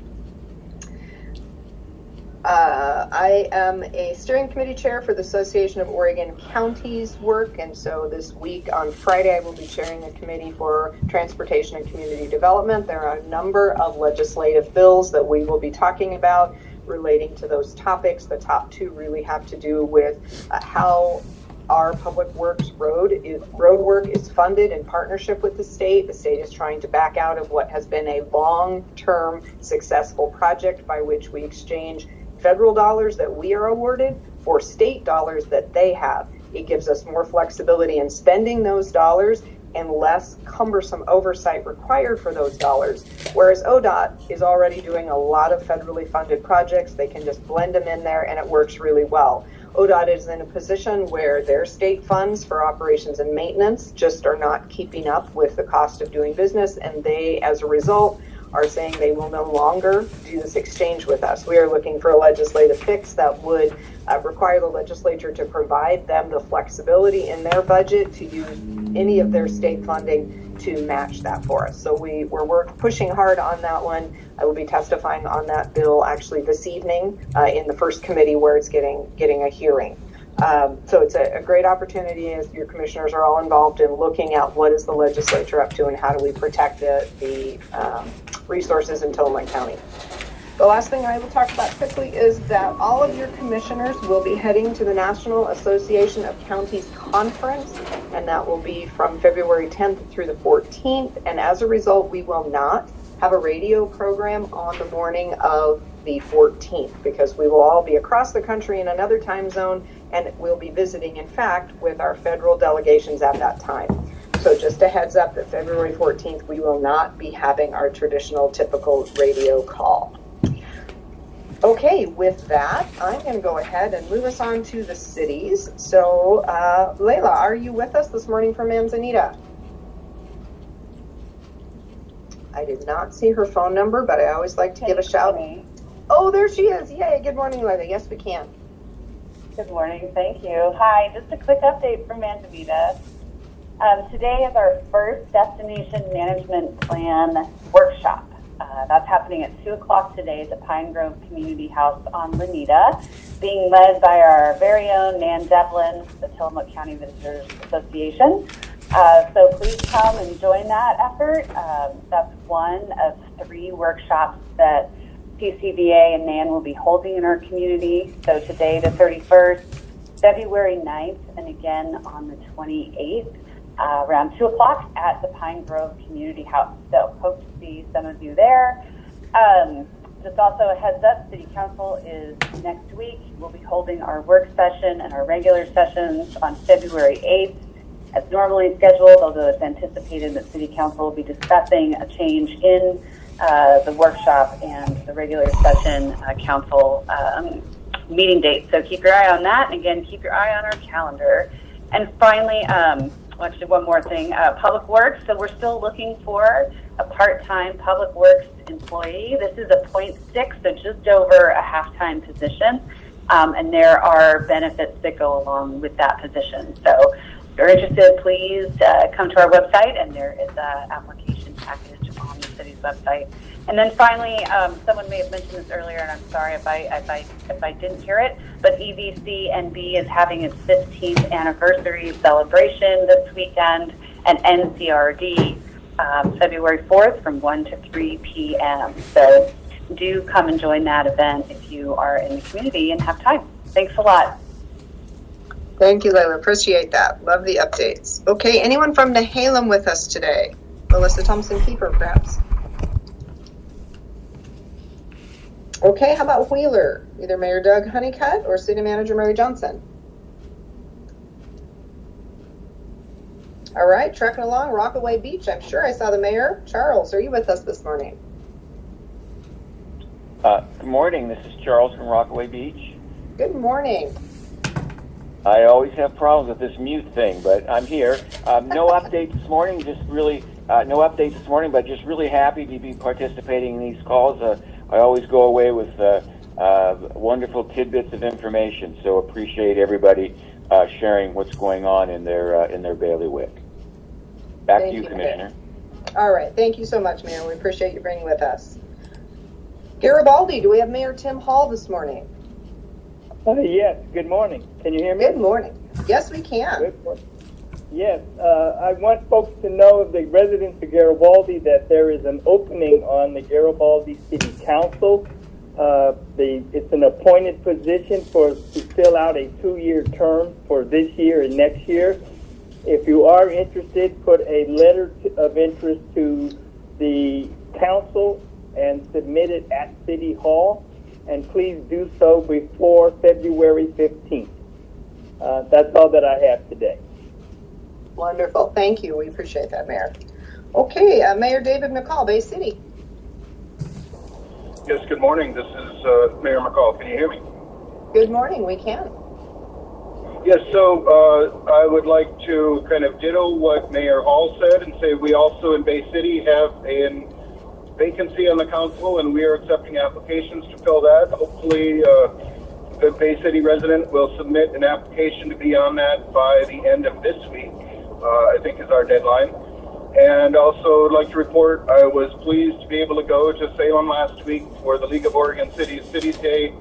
I am a steering committee chair for the Association of Oregon Counties work, and so this week on Friday I will be chairing the committee for transportation and community development. There are a number of legislative bills that we will be talking about relating to those topics. The top 2 really have to do with how our public works road work is funded in partnership with the state. The state is trying to back out of what has been a long-term successful project by which we exchange federal dollars that we are awarded for state dollars that they have. It gives us more flexibility in spending those dollars and less cumbersome oversight required for those dollars. Whereas ODOT is already doing a lot of federally funded projects. They can just blend them in there and it works really well. ODOT is in a position where their state funds for operations and maintenance just are not keeping up with the cost of doing business, and they, as a result, are saying they will no longer do this exchange with us. We are looking for a legislative fix that would require the legislature to provide them the flexibility in their budget to use any of their state funding to match that for us. So we're pushing hard on that one. I will be testifying on that bill actually this evening in the first committee where it's getting a hearing. So it's a great opportunity as your commissioners are all involved in looking at what is the legislature up to and how do we protect the resources in Tillamook County. The last thing I will talk about quickly is that all of your commissioners will be heading to the National Association of Counties Conference, and that will be from February 10th through the 14th. And as a result, we will not have a radio program on the morning of the 14th because we will all be across the country in another time zone, and we'll be visiting, in fact, with our federal delegations at that time. So just a heads up that February 14th, we will not be having our traditional typical radio call. Okay, with that, I'm going to go ahead and move us on to the cities. So, Layla, are you with us this morning from Manzanita? I did not see her phone number, but I always like to give a shout. Oh, there she is. Yay. Good morning, Layla. Yes, we can. Good morning. Thank you. Hi. Just a quick update from Manzanita. Today is our first Destination Management Plan workshop. That's happening at 2 o'clock today at the Pine Grove Community House on Lanita, being led by our very own Nan Devlin, the Tillamook County Visitors Association. So please come and join that effort. That's one of 3 workshops that PCVA and NAN will be holding in our community. So today the 31st, February 9th, and again on the 28th. Around 2 o'clock at the Pine Grove Community House. So hope to see some of you there. Just also a heads up, City Council is next week. We'll be holding our work session and our regular sessions on February 8th as normally scheduled, although it's anticipated that City Council will be discussing a change in the workshop and the regular session council meeting date. So keep your eye on that. And again, keep your eye on our calendar. And finally, actually one more thing, Public Works. So we're still looking for a part-time Public Works employee. This is a 0.6, so just over a half-time position. And there are benefits that go along with that position. So if you're interested, please come to our website, and there is an application package on the city's website. And then finally, someone may have mentioned this earlier, and I'm sorry if I didn't hear it, but EVCNB is having its 15th anniversary celebration this weekend, and NCRD February 4th from 1 to 3 p.m. So do come and join that event if you are in the community and have time. Thanks a lot. Thank you, Layla. Appreciate that. Love the updates. Okay, anyone from Nehalem with us today? Melissa Thompson-Keeper, perhaps? Okay, how about Wheeler? Either Mayor Doug Honeycutt or City Manager Mary Johnson. All right, trucking along, Rockaway Beach. I'm sure I saw the mayor. Charles, are you with us this morning? Good morning. This is Charles from Rockaway Beach. Good morning. I always have problems with this mute thing, but I'm here. No updates this morning. No updates this morning, but just really happy to be participating in these calls. I always go away with wonderful tidbits of information, so appreciate everybody sharing what's going on in their bailiwick. Back to you, Commissioner. All right, thank you so much, Mayor. We appreciate you being with us. Garibaldi, do we have Mayor Tim Hall this morning? Yes, good morning. Can you hear me? Good morning. Yes, we can. Good morning. Yes, I want folks to know, the residents of Garibaldi, that there is an opening on the Garibaldi City Council. It's an appointed position to fill out a 2-year term for this year and next year. If you are interested, put a letter of interest to the council and submit it at City Hall. and please do so before February 15th. That's all that I have today. Wonderful. Thank you. We appreciate that, Mayor. Okay, Mayor David McCall, Bay City. Yes, good morning. This is Mayor McCall. Can you hear me? Good morning. We can. Yes, so I would like to kind of ditto what Mayor Hall said and say we also in Bay City have a vacancy on the council, and we are accepting applications to fill that. Hopefully, the Bay City resident will submit an application to be on that by the end of this week, I think is our deadline. And also would like to report I was pleased to be able to go to Salem last week for the League of Oregon Cities Cities Day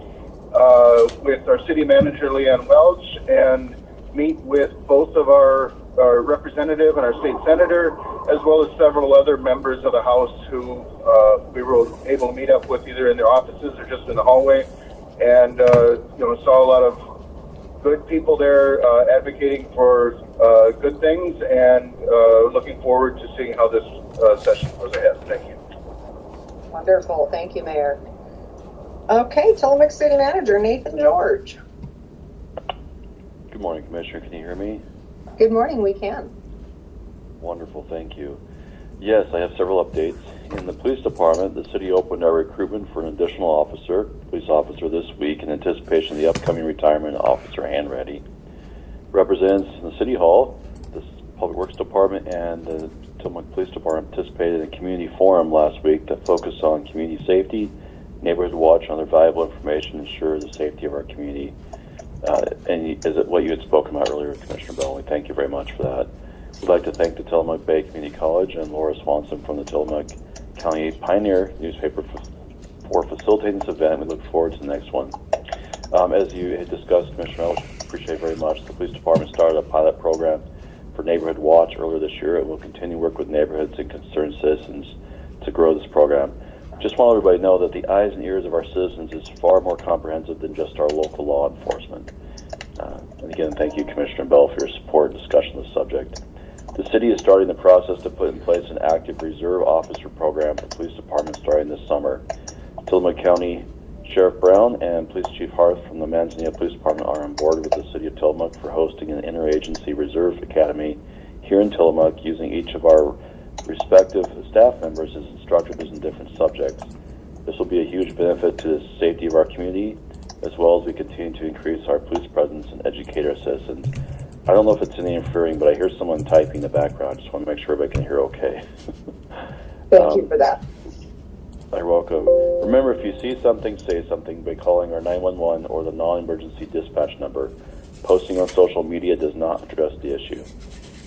with our city manager Leanne Welch, and meet with both of our representative and our state senator, as well as several other members of the House who we were able to meet up with either in their offices or just in the hallway, and saw a lot of good people there advocating for good things, and looking forward to seeing how this session goes ahead. Thank you. Wonderful. Thank you, Mayor. Okay, Tillamook City Manager Nathan George. Good morning, Commissioner. Can you hear me? Good morning. We can. Wonderful. Thank you. Yes, I have several updates. In the police department, the city opened our recruitment for an additional police officer this week in anticipation of the upcoming retirement of Officer Hanratty. Representatives in the City Hall, the Public Works Department, and the Tillamook Police Department participated in a community forum last week that focused on community safety, neighborhood watch, and other valuable information to ensure the safety of our community. And is it what you had spoken about earlier, Commissioner Bell? We thank you very much for that. We'd like to thank the Tillamook Bay Community College and Laura Swanson from the Tillamook County Pioneer newspaper for facilitating this event. We look forward to the next one. As you had discussed, Commissioner, I appreciate very much. The police department started a pilot program for Neighborhood Watch earlier this year. It will continue to work with neighborhoods and concerned citizens to grow this program. Just want everybody to know that the eyes and ears of our citizens is far more comprehensive than just our local law enforcement. And again, thank you, Commissioner Bell, for your support and discussion of the subject. The city is starting the process to put in place an active reserve officer program for the police department starting this summer. Tillamook County Sheriff Brown and Police Chief Harth from the Manzanillo Police Department are on board with the City of Tillamook for hosting an interagency reserve academy here in Tillamook, using each of our respective staff members as instructors in different subjects. This will be a huge benefit to the safety of our community, as well as we continue to increase our police presence and educate our citizens. I don't know if it's any interfering, but I hear someone typing in the background. Just want to make sure everybody can hear okay. Thank you for that. You're welcome. Remember, if you see something, say something by calling our 911 or the non-emergency dispatch number. Posting on social media does not address the issue.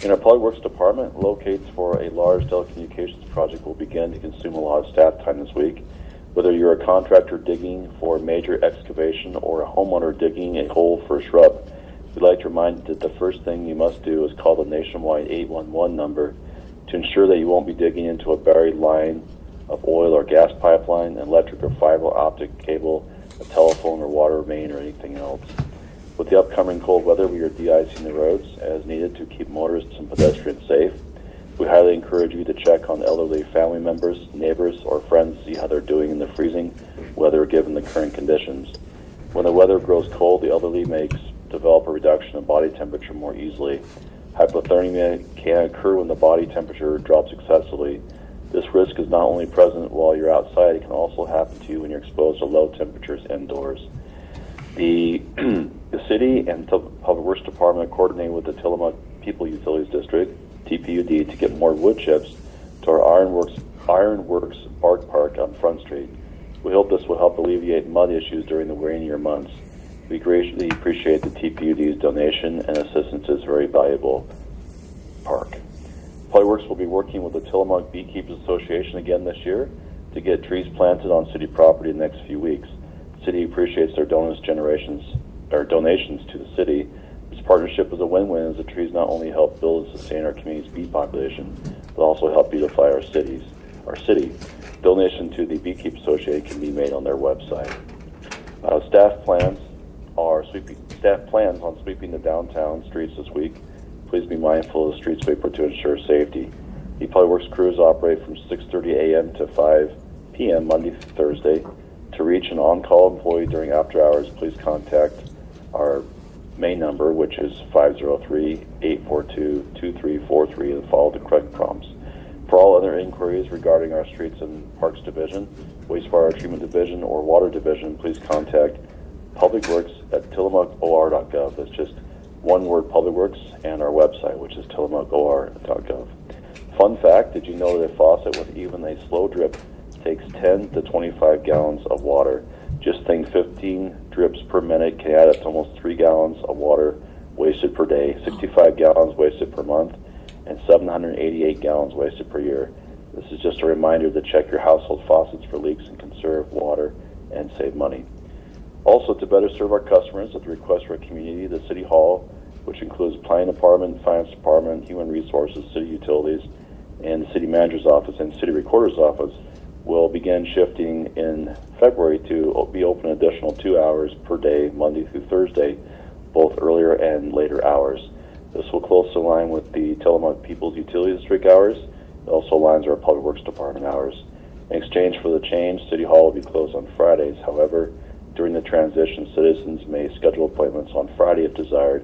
In our Public Works Department, locates for a large telecommunications project will begin to consume a lot of staff time this week. Whether you're a contractor digging for a major excavation or a homeowner digging a hole for a shrub, we'd like to remind you that the first thing you must do is call the nationwide 811 number to ensure that you won't be digging into a buried line of oil or gas pipeline, an electric or fiber optic cable, a telephone or water main, or anything else. With the upcoming cold weather, we are de-icing the roads as needed to keep motorists and pedestrians safe. We highly encourage you to check on elderly family members, neighbors, or friends to see how they're doing in the freezing weather given the current conditions. When the weather grows cold, the elderly may develop a reduction in body temperature more easily. Hypothermia can occur when the body temperature drops excessively. This risk is not only present while you're outside, it can also happen to you when you're exposed to low temperatures indoors. The city and Public Works Department coordinated with the Tillamook People Utilities District, TPUD, to get more wood chips to our Ironworks Bark Park on Front Street. We hope this will help alleviate mud issues during the rainier months. We greatly appreciate the TPUD's donation and assistance to this very valuable park. Public Works will be working with the Tillamook Beekeepers Association again this year to get trees planted on city property in the next few weeks. The city appreciates their donations to the city. This partnership is a win-win, as the trees not only help build and sustain our community's bee population, but also help beautify our city. Donation to the Beekeepers Association can be made on their website. Staff plans on sweeping the downtown streets this week. Please be mindful of the street sweeper to ensure safety. The Public Works crews operate from 6:30 a.m. to 5 p.m. Monday through Thursday. To reach an on-call employee during after hours, please contact our main number, which is 503-842-2343, and follow the correct prompts. For all other inquiries regarding our Streets and Parks Division, Wastewater Treatment Division, or Water Division, please contact Public Works at tillamookor.gov. That's just one word, Public Works, and our website, which is tillamookor.gov. Fun fact, did you know that a faucet with even a slow drip takes 10 to 25 gallons of water? Just think 15 drips per minute can add up to almost 3 gallons of water wasted per day, 65 gallons wasted per month, and 788 gallons wasted per year. This is just a reminder to check your household faucets for leaks and conserve water and save money. Also, to better serve our customers at the request of our community, the City Hall, which includes Planning Department, Finance Department, Human Resources, City Utilities, and the City Manager's Office and City Recorder's Office, will begin shifting in February to be open an additional 2 hours per day, Monday through Thursday, both earlier and later hours. This will closely align with the Tillamook People's Utility District hours. It also aligns our Public Works Department hours. In exchange for the change, City Hall will be closed on Fridays. However, during the transition, citizens may schedule appointments on Friday if desired,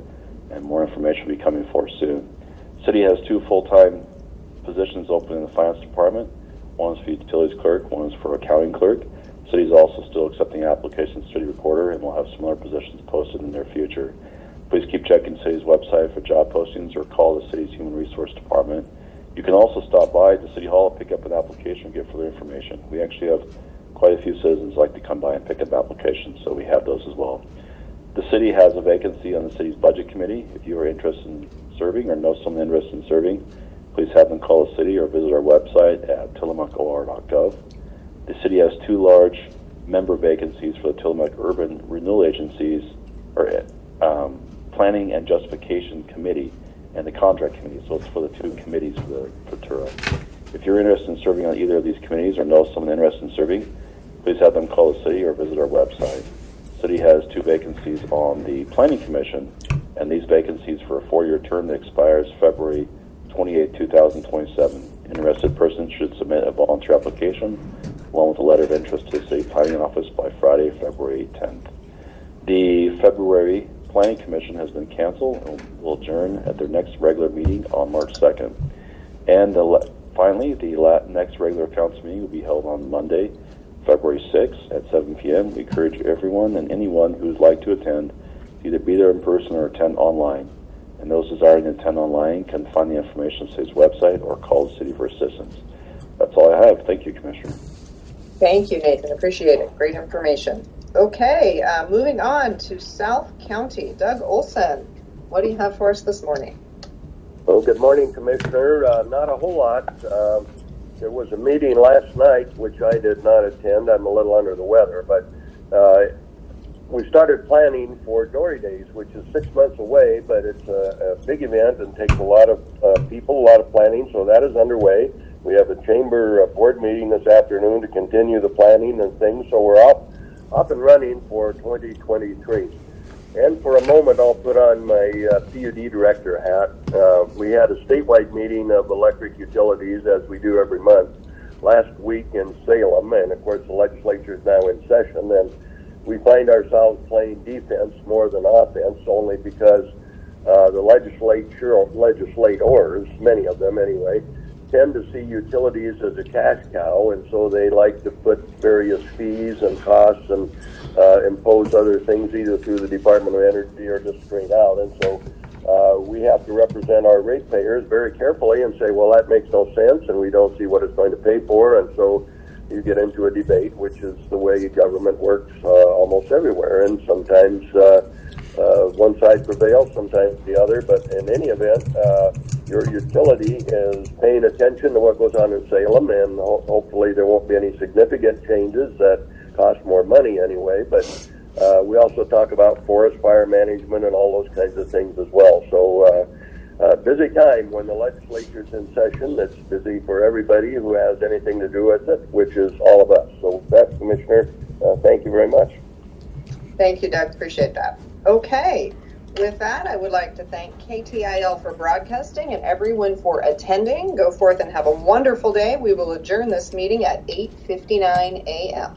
and more information will be coming forth soon. City has 2 full-time positions open in the Finance Department. One is for Utilities Clerk, one is for Accounting Clerk. City is also still accepting applications to City Recorder, and we'll have similar positions posted in the near future. Please keep checking the City's website for job postings or call the City's Human Resource Department. You can also stop by the City Hall, pick up an application, and get further information. We actually have quite a few citizens like to come by and pick up applications, so we have those as well. The City has a vacancy on the City's Budget Committee. If you are interested in serving or know someone interested in serving, please have them call the City or visit our website at tillamookor.gov. The City has 2 large member vacancies for the Tillamook Urban Renewal Agencies, or Planning and Justification Committee and the Contract Committee. So it's for the 2 committees for TURA. If you're interested in serving on either of these committees or know someone interested in serving, please have them call the City or visit our website. The City has 2 vacancies on the Planning Commission, and these vacancies for a 4-year term that expires February 28, 2027. Interested persons should submit a volunteer application along with a letter of interest to the City Planning Office by Friday, February 10th. The February Planning Commission has been canceled and will adjourn at their next regular meeting on March 2nd. And finally, the next regular council meeting will be held on Monday, February 6th at 7 p.m. We encourage everyone and anyone who would like to attend to either be there in person or attend online. And those desiring to attend online can find the information on the City's website or call the City for assistance. That's all I have. Thank you, Commissioner. Thank you, Nathan. Appreciate it. Great information. Okay, moving on to South County. Doug Olson, what do you have for us this morning? Well, good morning, Commissioner. Not a whole lot. There was a meeting last night, which I did not attend. I'm a little under the weather, but we started planning for Dory Days, which is 6 months away, but it's a big event and takes a lot of people, a lot of planning, so that is underway. We have a chamber board meeting this afternoon to continue the planning and things, so we're up and running for 2023. And for a moment, I'll put on my PUD director hat. We had a statewide meeting of electric utilities, as we do every month, last week in Salem, and of course the legislature is now in session, and we find ourselves playing defense more than offense, only because the legislators, many of them anyway, tend to see utilities as a cash cow, and so they like to put various fees and costs and impose other things either through the Department of Energy or just straight out. And so we have to represent our ratepayers very carefully and say, well, that makes no sense, and we don't see what it's going to pay for, and so you get into a debate, which is the way government works almost everywhere, and sometimes one side prevails, sometimes the other, but in any event, your utility is paying attention to what goes on in Salem, and hopefully there won't be any significant changes that cost more money anyway, but we also talk about forest fire management and all those kinds of things as well. So busy time when the legislature's in session. It's busy for everybody who has anything to do with it, which is all of us. So that's, Commissioner, thank you very much. Thank you, Doug. Appreciate that. Okay. With that, I would like to thank KTIL for broadcasting and everyone for attending. Go forth and have a wonderful day. We will adjourn this meeting at 8:59 a.m.